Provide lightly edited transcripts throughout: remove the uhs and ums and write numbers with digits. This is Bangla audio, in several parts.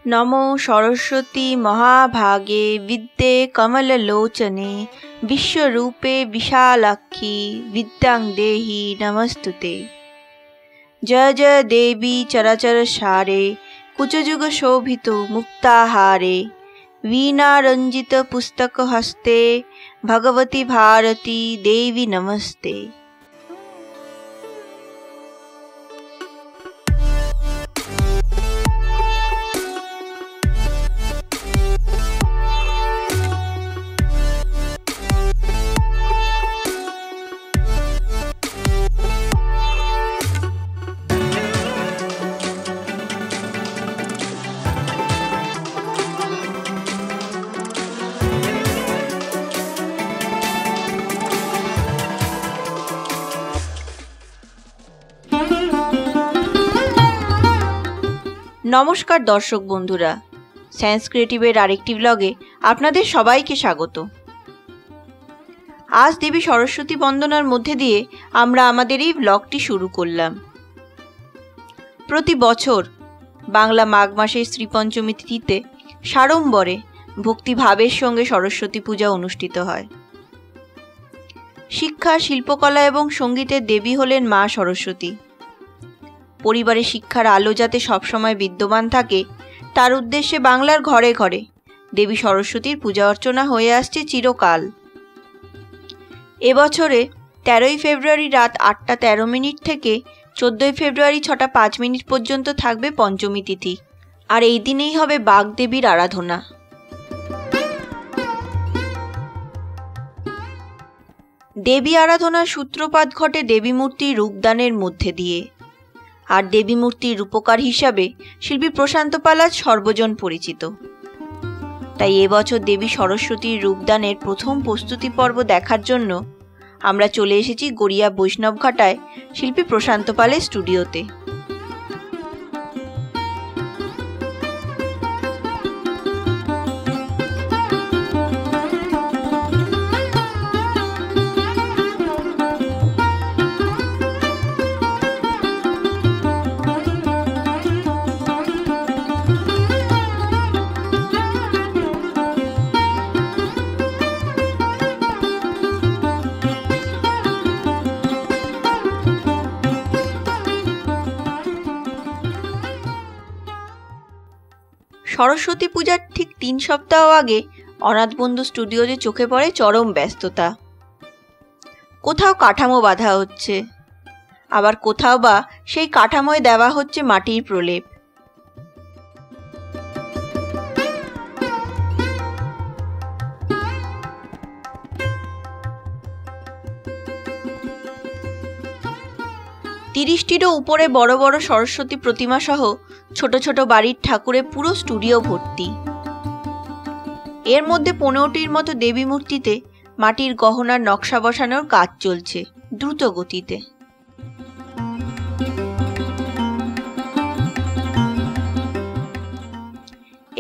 नमो सरस्वती महाभागे विद्ये कमललोचने विश्वरूपे विशालाक्षी विद्यां देहि नमस्तुते। जय जय देवी चराचर सारे कुचजुग शोभित मुक्ताहारे वीणा रंजित पुस्तक हस्ते भगवती भारती देवी नमस्ते। नमस्कार दर्शक बंधुरा, साइंस क्रिएटिवेर आरेकटी ब्लगे आपनादेर सबाइके स्वागत। आज देवी सरस्वती वंदनार मध्य दिए आमरा आमादेर एई ब्लगटी शुरू करलाम। प्रति बछर बांगला माघ मासेर श्रीपंचमी तिथिते साड़म्बरे भक्तिभावेर संगे सरस्वती पूजा अनुष्ठित हय। शिक्षा, शिल्पकला एवं संगीतेर देवी हलेन मा सरस्वती। परिवारे शिक्षार आलो जाते सब समय विद्यमान थाके तार उद्देश्ये बांगलार घरे घरे देवी सरस्वतीर पूजा अर्चना हये आसছে चिरकाल। এবছরে 13 फेब्रुआरी रात 8:13 থেকে 14 फेब्रुआरी 6:05 পর্যন্ত থাকবে পঞ্চমী তিথি। আর এই দিনেই হবে বাগদেবীর আরাধনা। দেবী আরাধনার সূত্রপাত ঘটে দেবী মূর্তির রূপদানের মধ্যে দিয়ে। আর দেবী মূর্তির রূপকার হিসাবে শিল্পী প্রশান্ত পাল আজ সর্বজন পরিচিত। তাই এবছর দেবী সরস্বতীর রূপদানের প্রথম প্রস্তুতি পর্ব দেখার জন্য আমরা চলে এসেছি গড়িয়া বৈষ্ণবঘাটায় শিল্পী প্রশান্ত পালের স্টুডিওতে। सरस्वती पूजार ठीक 3 सप्ताह आगे अनाथ बंधु स्टूडियोते चोखे पड़े चरम व्यस्तता। कोथाओ काठामो बाधा होच्छे, आबार कोथाओ बा सेई काठामोय देवा होच्छे माटिर प्रलेप। তিরিশটিরও উপরে বড় বড় সরস্বতী প্রতিমা সহ ছোট ছোট বাড়ির ঠাকুরে পুরো স্টুডিও ভর্তি। এর মধ্যে 15টির মতো দেবী মূর্তিতে মাটির গহনার নকশা বসানোর কাজ চলছে দ্রুত গতিতে।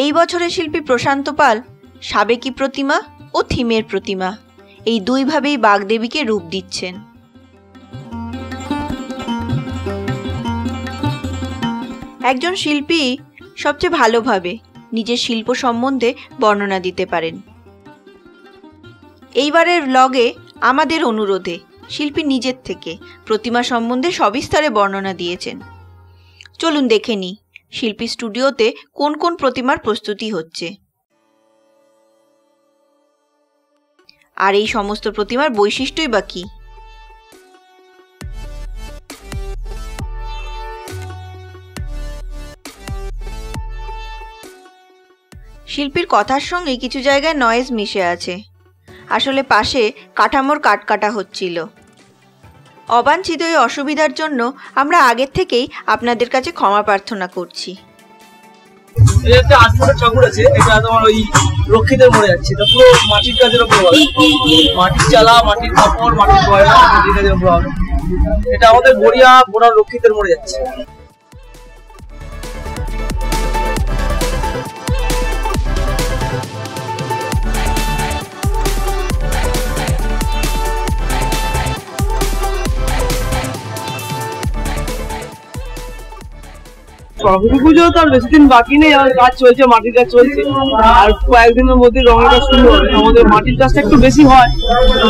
এই বছরের শিল্পী প্রশান্ত পাল সাবেকি প্রতিমা ও থিমের প্রতিমা এই দুইভাবেই বাগদেবীকে রূপ দিচ্ছেন। একজন শিল্পী সবচেয়ে ভালোভাবে নিজের শিল্প সম্বন্ধে বর্ণনা দিতে পারেন। এইবারের ব্লগে আমাদের অনুরোধে শিল্পী নিজের থেকে প্রতিমা সম্বন্ধে সবিস্তারে বর্ণনা দিয়েছেন। চলুন দেখে নিই শিল্পী স্টুডিওতে কোন কোন প্রতিমার প্রস্তুতি হচ্ছে আর এই সমস্ত প্রতিমার বৈশিষ্ট্যই বা কি। শিল্পীর কথার সঙ্গে কিছু জায়গায় নয়েজ মিশে আছে। আসলে পাশে কাঠামোর কাট কাটা হচ্ছিল। অবাঞ্ছিত এই অসুবিধার জন্য আমরা আগের থেকেই আপনাদের কাছে ক্ষমা প্রার্থনা করছি। এটা একটা 8 ফুটের ঠাকুর আছে, এটা তোমার ওই রক্ষিতের মরে যাচ্ছে। এটা পুরো মাটির কাজের উপর হবে, মাটির চালা, মাটির কাপড়, মাটির গয়না, মাটির কাজের উপর হবে। এটা আমাদের গড়িয়া বোনার রক্ষিতের মরে যাচ্ছে। সরস্বতী পুজো তো আর বেশি দিন বাকি নেই, আর কাজ চলছে, মাটির কাজ চলছে, আর কয়েকদিনের মধ্যে রঙের কাজ শুরু হবে। আমাদের মাটির কাজটা একটু বেশি হয়,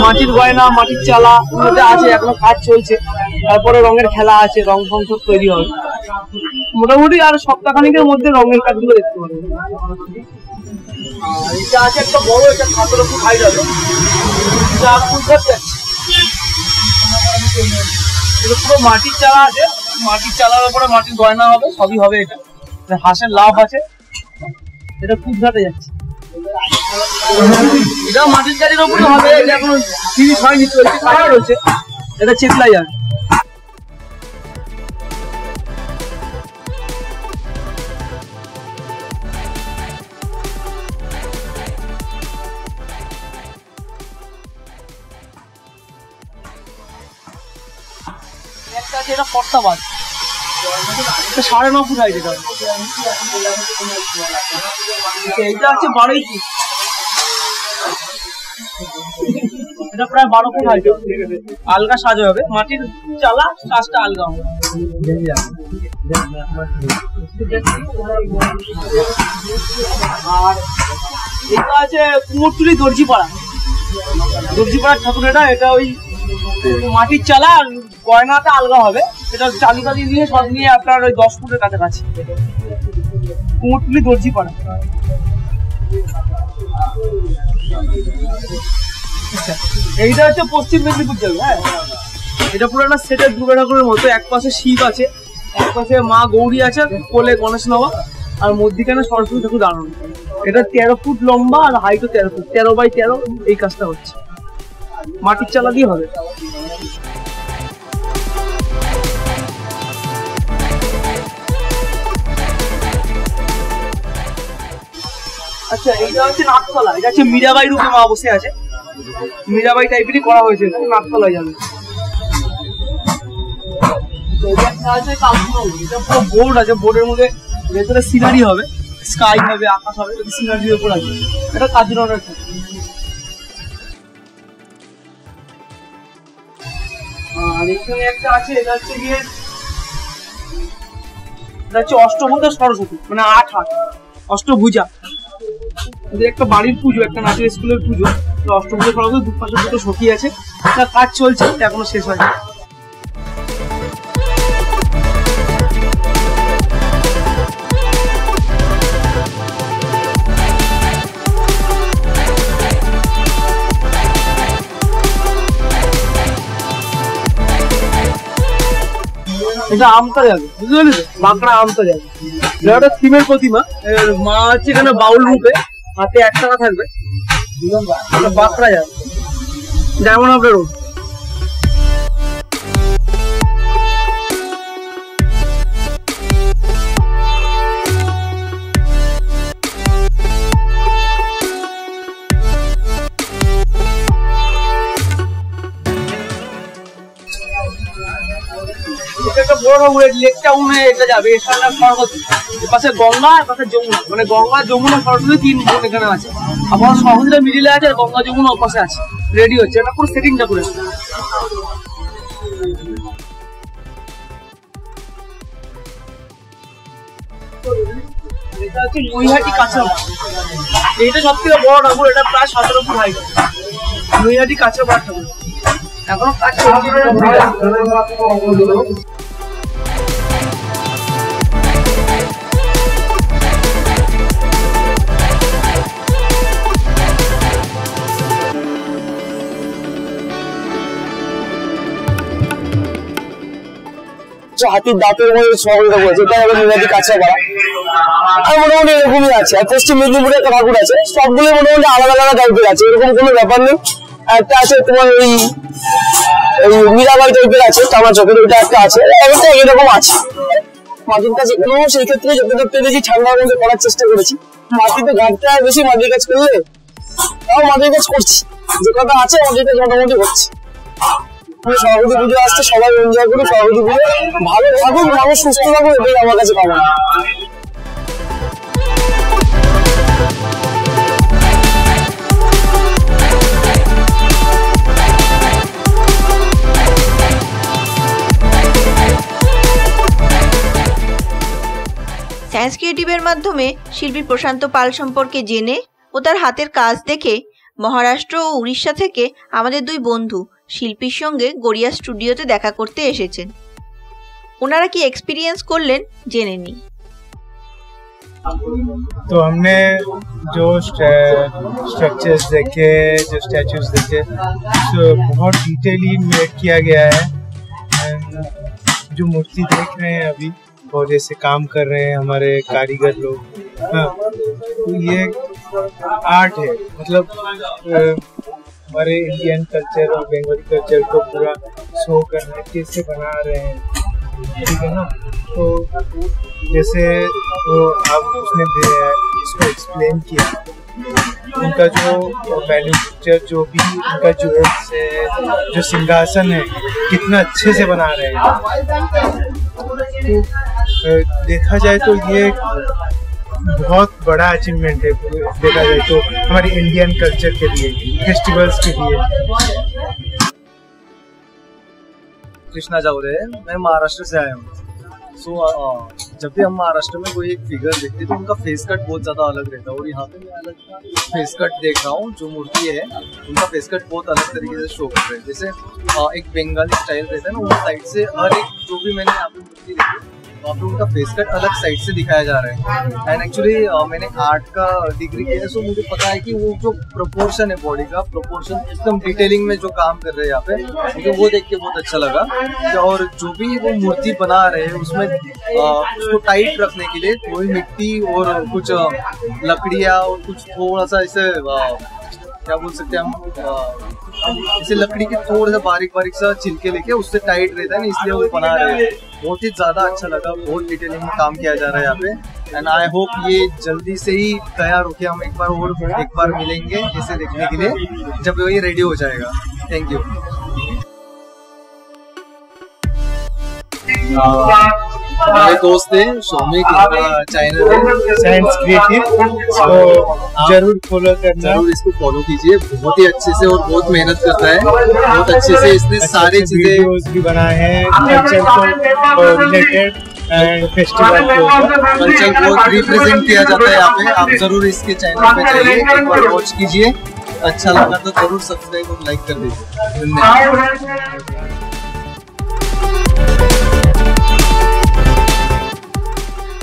মাটির গয়না, মাটির চালা মধ্যে আছে, এখনো কাজ চলছে। তারপরে রঙের খেলা আছে, রং ফং সব তৈরি হবে। মোটামুটি আর সপ্তাহখানিকের মধ্যে রঙের কাজগুলো দেখতে পারবে। আর এটা আছে একটা বড়, এটা 17 ফুট হাইট হবে, এটা ফুলঘাট যাচ্ছে। এটা পুরো মাটির চালা আছে, মাটির চালার উপরে মাটির গয়না হবে, সবই হবে। এটা হাঁসের লাভ আছে, এটা ফুলঘাটে যাচ্ছে। এটা মাটির কাজের উপরে হবে, এটা এখন ফিনিশ হয়নি, চলছে, কাজ চলছে। এটা চেতলাই যাবে। একটা আছে, এটা পর্তাবাদ, এটা 9.5 ফুট হাইট। এটা আছে 12 ফুট, এটা প্রায় 12 ফুট হাইট। আলগা সাজ হবে, মাটির চালা, কাজটা আলগা হবে। আর এটা আছে কুমোরটুলি দর্জিপাড়া, দর্জিপাড়ার ঠাকুর। এটা ওই মাটির চালা, গয়নাটা আলগা হবে। এটা চালু টালি নিয়ে সব নিয়ে আপনার ওই 10 ফুটের কাছাকাছি। কুমোরটুলি দর্জিপাড়া। এইটা হচ্ছে পশ্চিম মেদিনীপুর জেলা। হ্যাঁ, এটা পুরো একটা সেটের দুর্গা ঠাকুরের মতো। এক পাশে শিব আছে, এক পাশে মা গৌরী আছে, কোলে গণেশ নবা, আর মধ্যিখানে সরস্বতী ঠাকুর দাঁড়ানো। এটা 13 ফুট লম্বা আর হাইটও 13 ফুট, 13x13 এই কাজটা হচ্ছে। মাটির চালা দিয়ে হবে। আচ্ছা, এইটা হচ্ছে নাটতলা। এটা হচ্ছে মীরাবাই রূপে মা বসে আছে, মীরাবাই টাইপেরই করা হয়েছে, নাটতলায় যাবে। বোর্ড আছে, বোর্ডের মধ্যে ভেতরে সিনারি হবে, স্কাই হবে, আকাশ হবে, সিনারির উপর আছে। এটা কাজিরঙার। আর এখানে একটা আছে, এটা হচ্ছে গিয়ে এটা হচ্ছে অষ্টভুজা সরস্বতী, মানে 8 হাত অষ্টভুজা। একটা বাড়ির পুজো, একটা নাচের স্কুলের পুজো। অষ্টভুজা সরস্বতী, দুপাশে দুটো সখী আছে। কাজ চলছে, এখনো শেষ হয়নি। এটা আমতা যাবে, বুঝতে পারলি তো? বাঁকড়া আমতা যাবে। এটা একটা থিমের প্রতিমা। মা হচ্ছে এখানে বাউল রূপে, হাতে একটানা থাকবে, বাঁকড়া যাবে। যেমন আপনার রোড। একটা বড় লেক টাউন এটা যাবে। সরস্বতী, পাশে গঙ্গা, পাশে যমুনা, মানে গঙ্গা যমুনা সরস্বতী 3 বোন এখানে আছে। আমার সরস্বতীটা মিডিলে আছে, আর গঙ্গা যমুনা পাশে আছে, রেডি হচ্ছে। এটা পুরো সেটিংটা করে। এটা হচ্ছে নৈহাটি কাঁচরাপাড়া। এইটা সব থেকে বড় ঠাকুর, এটা প্রায় 17 ফুট হাইট। নৈহাটি কাঁচরাপাড়া ঠাকুর এখনো কাজ চলছে। হাতির দাঁতের মধ্যে সহযোগিতা করেছে, তাই আবার নৈহাটি কাঁচরাপাড়া। আর মোটামুটি এরকমই আছে। আর পশ্চিম মেদিনীপুরে একটা ঠাকুর আছে, সবগুলো মোটামুটি আলাদা আলাদা টাইপের আছে, এরকম কোনো ব্যাপার নেই। একটা আছে তোমার ওই মীরাবাই টাইপের আছে, টানা চোখের, ওইটা একটা আছে। একটা এরকম আছে। মাটির কাজ এগুলো সেই ক্ষেত্রে যতটা পেরেছি ঠান্ডার মধ্যে করার চেষ্টা করেছি। মাটিতে ঘাটতে বেশি, মাটির কাজ করলে তাও মাটির কাজ করছি, যে কথা আছে মাটির কাজ মোটামুটি হচ্ছে। সরস্বতী পুজো আসছে, সবাই এনজয় করি সরস্বতী পুজো। ভালো থাকুক, মানুষ সুস্থ থাকুক, এটাই আমার কাছে কামনা। সায়েন্স ক্রিয়েটিভের মাধ্যমে শিল্পী প্রশান্ত পাল সম্পর্কে জেনে ও তার হাতের কাজ দেখে মহারাষ্ট্র ও উড়িষ্যা থেকে আমাদের দুই বন্ধু শিল্পীর সঙ্গে গড়িয়া স্টুডিওতে দেখা করতে এসেছেন। ওনারা কি এক্সপিরিয়েন্স করলেন জেনে নিই। तो हमने जो स्ट्रक्चर्स देखे, जो स्टैचूज देखे, तो बहुत डिटेली मेड किया गया है। जो मूर्ति देख रहे हैं अभी और जैसे काम कर रहे हैं हमारे कारीगर लोग, हाँ, तो ये आर्ट है। मतलब हमारे इंडियन कल्चर और बंगाली कल्चर को पूरा शो करना, कैसे बना रहे हैं, ठीक है ना। तो जैसे वो अब उसने इसको एक्सप्लेन किया, उनका जो मैन्युफैक्चर, जो भी उनका ज्वेल्स है, जो सिंहासन है, कितना अच्छे से बना रहे हैं। तो देखा जाए तो ये बहुत बड़ा अचीवमेंट है, देखा जाए तो हमारे इंडियन कल्चर के लिए, फेस्टिवल्स के लिए। कृष्णा जावरे है, मैं महाराष्ट्र से आया हूँ। जब भी हम महाराष्ट्र में कोई एक फिगर देखते हैं तो उनका फेस कट बहुत ज्यादा अलग रहता है, और यहाँ पे मैं अलग फेस कट देख रहा हूँ। जो मूर्ति है उनका फेस कट बहुत अलग तरीके से शो कर रहे हैं। जैसे एक बंगाली स्टाइल रहता है ना, उस साइड से हर एक जो भी मैंने यहाँ पे मूर्ति देखी वहाँ पे उनका फेस कट अलग साइड से दिखाया जा रहा है। एंड एक्चुअली मैंने आर्ट का डिग्री किया है, सो मुझे पता है कि वो जो प्रोपोर्शन है बॉडी का, प्रोपोर्शन एकदम डिटेलिंग में जो काम कर रहे हैं यहाँ पे, मुझे वो देख के बहुत अच्छा लगा। और जो भी वो मूर्ति बना रहे हैं उसमें उसको टाइट रखने के लिए थोड़ी मिट्टी और कुछ लकड़ियाँ और कुछ थोड़ा सा ऐसे क्या बोल सकते हैं हम, जैसे लकड़ी के थोड़ा सा बारीक बारीक सा छिलके लेके उससे टाइट रहता है ना, इसलिए वो बना रहे हैं। बहुत ही ज्यादा अच्छा लगा, बहुत डिटेलिंग में काम किया जा रहा है यहाँ पे। एंड आई होप ये जल्दी से ही तैयार होके हम एक बार मिलेंगे इसे देखने के लिए, जब ये रेडी हो जाएगा। Thank you. मेरे दोस्त है सौमिक, चैनल है साइंस क्रिएटिव, तो जरूर फॉलो करना, जरूर इसको फॉलो कीजिए। बहुत ही अच्छे से और बहुत मेहनत करता है, बहुत अच्छे से इसने सारे चीजें भी बनाए हैं कल्चर को रिलेटेड एंड फेस्टिवल कल्चर को रिप्रेजेंट किया जाता है यहाँ पे। आप जरूर इसके चैनल पे जाइए, एक बार वॉच कीजिए, अच्छा लगा तो जरूर सब्सक्राइब और लाइक कर दीजिए। धन्यवाद।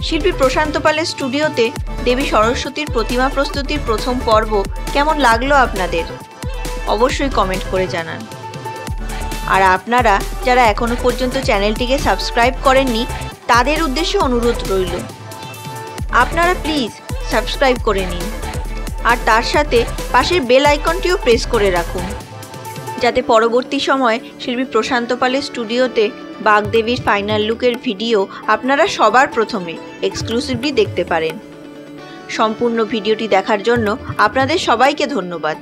শিল্পী প্রশান্ত পালের স্টুডিওতে দেবী সরস্বতীর প্রতিমা প্রস্তুতির প্রথম পর্ব কেমন লাগলো আপনাদের অবশ্যই কমেন্ট করে জানান। আর আপনারা যারা এখনো পর্যন্ত চ্যানেলটিকে সাবস্ক্রাইব করেননি তাদের উদ্দেশ্যে অনুরোধ রইল, আপনারা প্লিজ সাবস্ক্রাইব করে নিন আর তার সাথে পাশের বেল আইকনটিও প্রেস করে রাখুন, যাতে পরবর্তী সময়ে শিল্পী প্রশান্ত পালের স্টুডিওতে বাগদেবীর ফাইনাল লুকের ভিডিও আপনারা সবার প্রথমে এক্সক্লুসিভলি দেখতে পারেন। সম্পূর্ণ ভিডিওটি দেখার জন্য আপনাদের সবাইকে ধন্যবাদ।